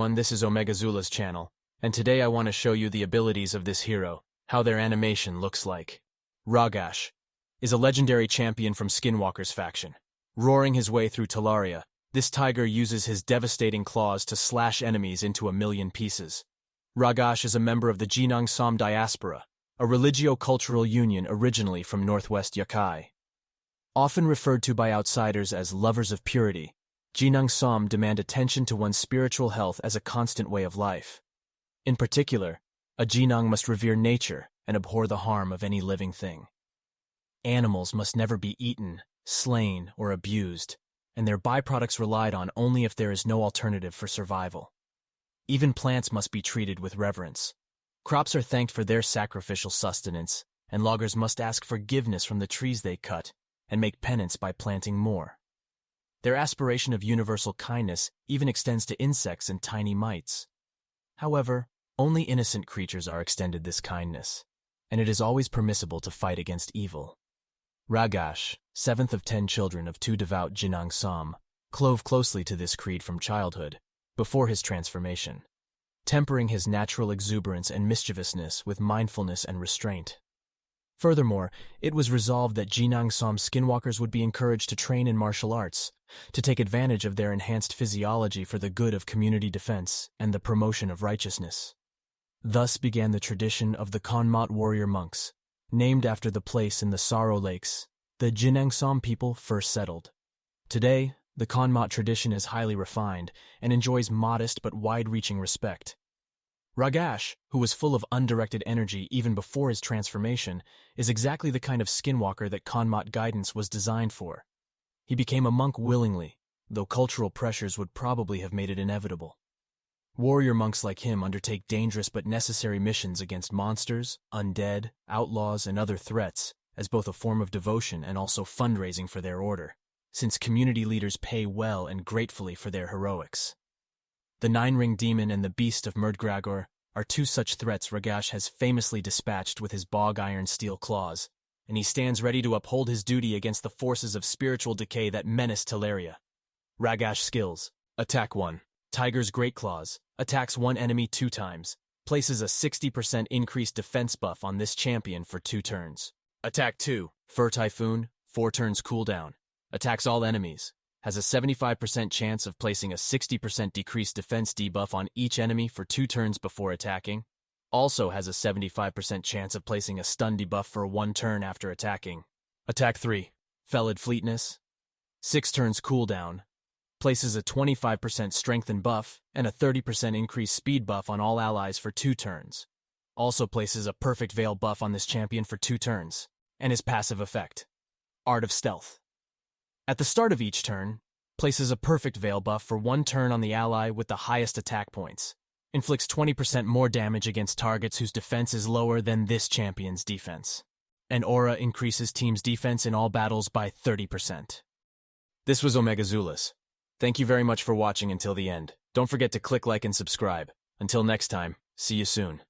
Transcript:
everyone, this is Omegazula's channel, and today I want to show you the abilities of this hero, how their animation looks like. Ragash is a legendary champion from Skinwalker's faction. Roaring his way through Talaria, this tiger uses his devastating claws to slash enemies into a million pieces. Ragash is a member of the Jinang Som diaspora, a religio-cultural union originally from northwest Yakai. Often referred to by outsiders as lovers of purity, Jinang Som demand attention to one's spiritual health as a constant way of life. In particular, a Jinang must revere nature and abhor the harm of any living thing. Animals must never be eaten, slain, or abused, and their byproducts relied on only if there is no alternative for survival. Even plants must be treated with reverence. Crops are thanked for their sacrificial sustenance, and loggers must ask forgiveness from the trees they cut and make penance by planting more. Their aspiration of universal kindness even extends to insects and tiny mites. However, only innocent creatures are extended this kindness, and it is always permissible to fight against evil. Ragash, 7th of 10 children of 2 devout Jinang Som, clove closely to this creed from childhood, before his transformation, tempering his natural exuberance and mischievousness with mindfulness and restraint. Furthermore, it was resolved that Jinang Som skinwalkers would be encouraged to train in martial arts, to take advantage of their enhanced physiology for the good of community defense and the promotion of righteousness. Thus began the tradition of the Kanmat warrior monks, named after the place in the Saro Lakes the Jinang Som people first settled. Today, the Kanmat tradition is highly refined and enjoys modest but wide-reaching respect. Ragash, who was full of undirected energy even before his transformation, is exactly the kind of skinwalker that Kanmat guidance was designed for. He became a monk willingly, though cultural pressures would probably have made it inevitable. Warrior monks like him undertake dangerous but necessary missions against monsters, undead, outlaws, and other threats, as both a form of devotion and also fundraising for their order, since community leaders pay well and gratefully for their heroics. The Nine-Ring Demon and the Beast of Merdgragor are 2 such threats Ragash has famously dispatched with his bog-iron steel claws, and he stands ready to uphold his duty against the forces of spiritual decay that menace Talaria. Ragash skills: Attack 1. Tiger's Great Claws. Attacks one enemy 2 times. Places a 60% increased defense buff on this champion for 2 turns. Attack 2. Fur Typhoon. 4 turns cooldown. Attacks all enemies. Has a 75% chance of placing a 60% decreased defense debuff on each enemy for 2 turns before attacking. Also has a 75% chance of placing a stun debuff for 1 turn after attacking. Attack 3. Fellid Fleetness. 6 turns cooldown. Places a 25% strengthen buff and a 30% increased speed buff on all allies for 2 turns. Also places a perfect veil buff on this champion for 2 turns. And his passive effect: Art of Stealth. At the start of each turn, places a perfect veil buff for 1 turn on the ally with the highest attack points. Inflicts 20% more damage against targets whose defense is lower than this champion's defense. An aura increases team's defense in all battles by 30%. This was Omegazula's. Thank you very much for watching until the end. Don't forget to click like and subscribe. Until next time, see you soon.